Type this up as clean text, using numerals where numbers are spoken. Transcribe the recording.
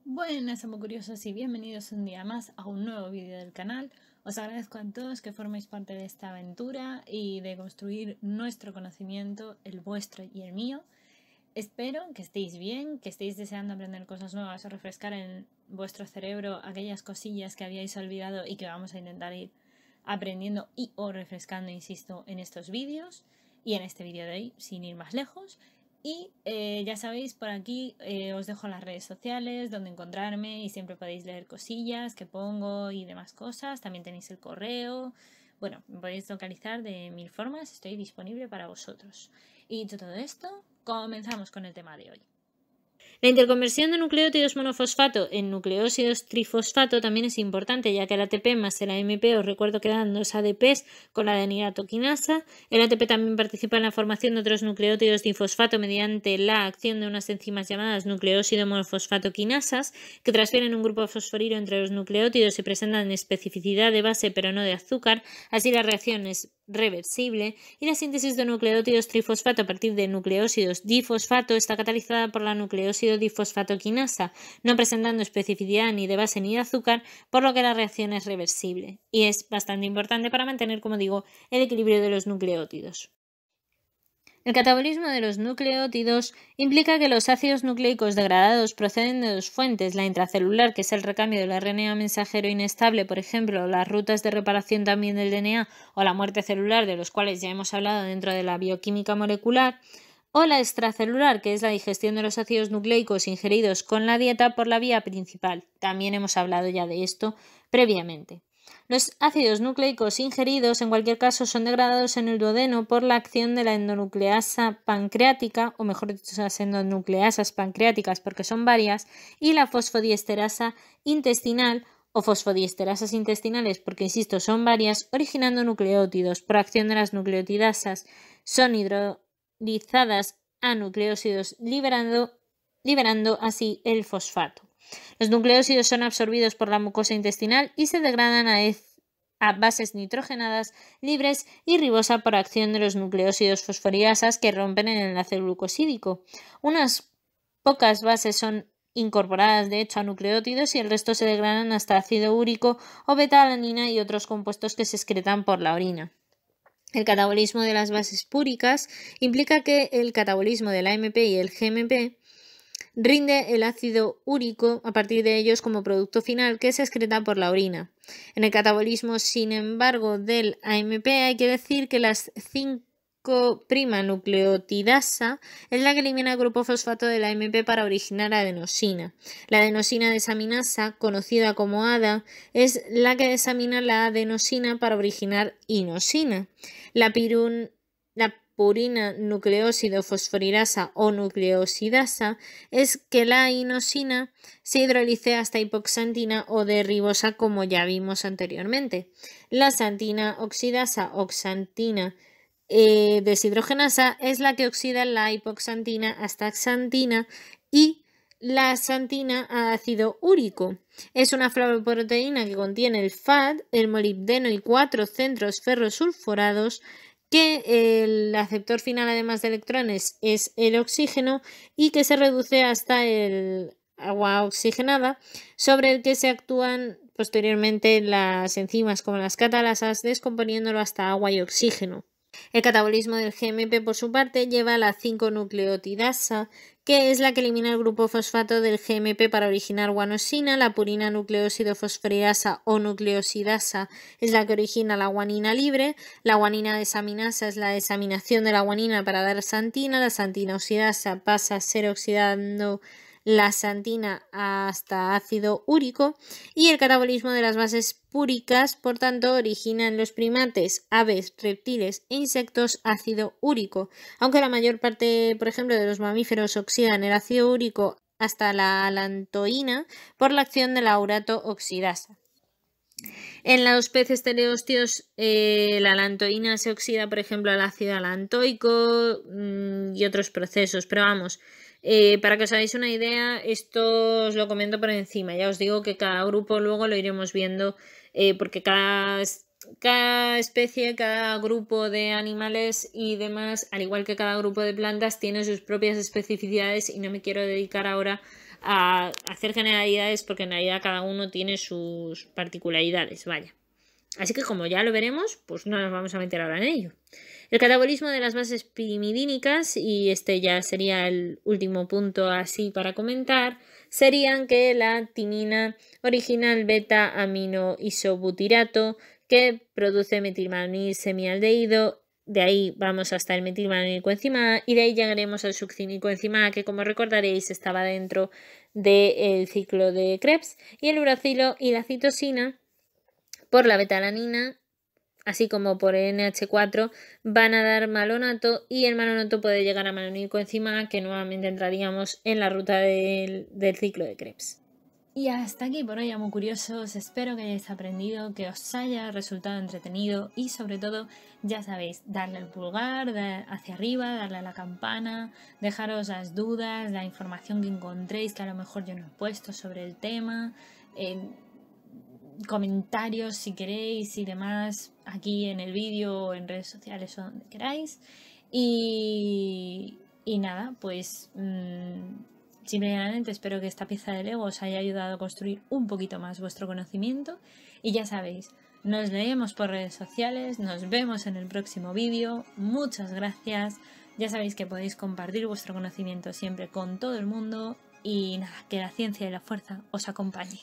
Buenas, amo curiosos, y bienvenidos un día más a un nuevo vídeo del canal. Os agradezco a todos que forméis parte de esta aventura y de construir nuestro conocimiento, el vuestro y el mío. Espero que estéis bien, que estéis deseando aprender cosas nuevas o refrescar en vuestro cerebro aquellas cosillas que habíais olvidado y que vamos a intentar ir aprendiendo y o refrescando, insisto, en estos vídeos y en este vídeo de hoy, sin ir más lejos. Y ya sabéis, por aquí os dejo las redes sociales donde encontrarme y siempre podéis leer cosillas que pongo y demás cosas. También tenéis el correo. Bueno, me podéis localizar de mil formas, estoy disponible para vosotros. Y dicho todo esto, comenzamos con el tema de hoy. La interconversión de nucleótidos monofosfato en nucleósidos trifosfato también es importante, ya que el ATP más el AMP, os recuerdo que dan 2 ADPs con la adenilatoquinasa. El ATP también participa en la formación de otros nucleótidos difosfato mediante la acción de unas enzimas llamadas nucleósido monofosfato quinasas, que transfieren un grupo fosforilo entre los nucleótidos y presentan especificidad de base pero no de azúcar. Así la reacción es reversible, y la síntesis de nucleótidos trifosfato a partir de nucleósidos difosfato está catalizada por la nucleósido difosfatoquinasa, no presentando especificidad ni de base ni de azúcar, por lo que la reacción es reversible y es bastante importante para mantener, como digo, el equilibrio de los nucleótidos. El catabolismo de los nucleótidos implica que los ácidos nucleicos degradados proceden de dos fuentes, la intracelular, que es el recambio del RNA mensajero inestable, por ejemplo, las rutas de reparación también del DNA, o la muerte celular, de los cuales ya hemos hablado dentro de la bioquímica molecular, o la extracelular, que es la digestión de los ácidos nucleicos ingeridos con la dieta por la vía principal. También hemos hablado ya de esto previamente. Los ácidos nucleicos ingeridos, en cualquier caso, son degradados en el duodeno por la acción de la endonucleasa pancreática, o mejor dicho, las endonucleasas pancreáticas, porque son varias, y la fosfodiesterasa intestinal, o fosfodiesterasas intestinales, porque, insisto, son varias, originando nucleótidos. Por acción de las nucleotidasas son hidrolizadas a nucleósidos, liberando así el fosfato. Los nucleósidos son absorbidos por la mucosa intestinal y se degradan a bases nitrogenadas libres y ribosa por acción de los nucleósidos fosforilasas que rompen el enlace glucosídico. Unas pocas bases son incorporadas de hecho a nucleótidos y el resto se degradan hasta ácido úrico o beta-alanina y otros compuestos que se excretan por la orina. El catabolismo de las bases púricas implica que el catabolismo del AMP y el GMP rinde el ácido úrico a partir de ellos como producto final que se excreta por la orina. En el catabolismo, sin embargo, del AMP hay que decir que las 5' nucleotidasa es la que elimina el grupo fosfato del AMP para originar adenosina. La adenosina desaminasa, conocida como ADA, es la que desamina la adenosina para originar inosina. La purina nucleósido fosforilasa o nucleosidasa es que la inosina se hidrolice hasta hipoxantina o de ribosa, como ya vimos anteriormente. La xantina oxidasa o xantina deshidrogenasa es la que oxida la hipoxantina hasta xantina y la xantina a ácido úrico. Es una flavoproteína que contiene el FAD, el molibdeno y 4 centros ferrosulfurados, que el aceptor final, además de electrones, es el oxígeno y que se reduce hasta el agua oxigenada, sobre el que se actúan posteriormente las enzimas como las catalasas, descomponiéndolo hasta agua y oxígeno. El catabolismo del GMP, por su parte, lleva a la 5' nucleotidasa, que es la que elimina el grupo fosfato del GMP para originar guanosina. La purina nucleósido fosforilasa o nucleosidasa es la que origina la guanina libre. La guanina desaminasa es la desaminación de la guanina para dar xantina. La xantina oxidasa pasa a ser oxidando la xantina hasta ácido úrico, y el catabolismo de las bases púricas, por tanto, origina en los primates, aves, reptiles e insectos ácido úrico, aunque la mayor parte, por ejemplo, de los mamíferos oxidan el ácido úrico hasta la alantoína por la acción de la urato oxidasa. En los peces teleósteos, la alantoína se oxida, por ejemplo, al ácido alantoico y otros procesos, pero vamos, para que os hagáis una idea, esto os lo comento por encima. Ya os digo que cada grupo luego lo iremos viendo porque cada cada especie, cada grupo de animales y demás, al igual que cada grupo de plantas, tiene sus propias especificidades y no me quiero dedicar ahora a hacer generalidades porque en realidad cada uno tiene sus particularidades, vaya. Así que como ya lo veremos, pues no nos vamos a meter ahora en ello. El catabolismo de las bases pirimidínicas, y este ya sería el último punto así para comentar, serían que la timina original beta-aminoisobutirato que produce metilmalonil semialdehído, de ahí vamos hasta el metilmalonil coenzima A y de ahí llegaremos al succínico coenzima A que, como recordaréis, estaba dentro del ciclo de Krebs, y el uracilo y la citosina por la betalanina, así como por el NH4, van a dar malonato y el malonato puede llegar a malonil coenzima A, que nuevamente entraríamos en la ruta del ciclo de Krebs. Y hasta aquí por hoy, amo curiosos. Espero que hayáis aprendido, que os haya resultado entretenido y sobre todo, ya sabéis, darle el pulgar hacia arriba, darle a la campana, dejaros las dudas, la información que encontréis que a lo mejor yo no he puesto sobre el tema, comentarios si queréis y demás aquí en el vídeo o en redes sociales o donde queráis. Y nada, pues simplemente espero que esta pieza de Lego os haya ayudado a construir un poquito más vuestro conocimiento. Y ya sabéis, nos leemos por redes sociales, nos vemos en el próximo vídeo. Muchas gracias. Ya sabéis que podéis compartir vuestro conocimiento siempre con todo el mundo. Y nada, que la ciencia y la fuerza os acompañe.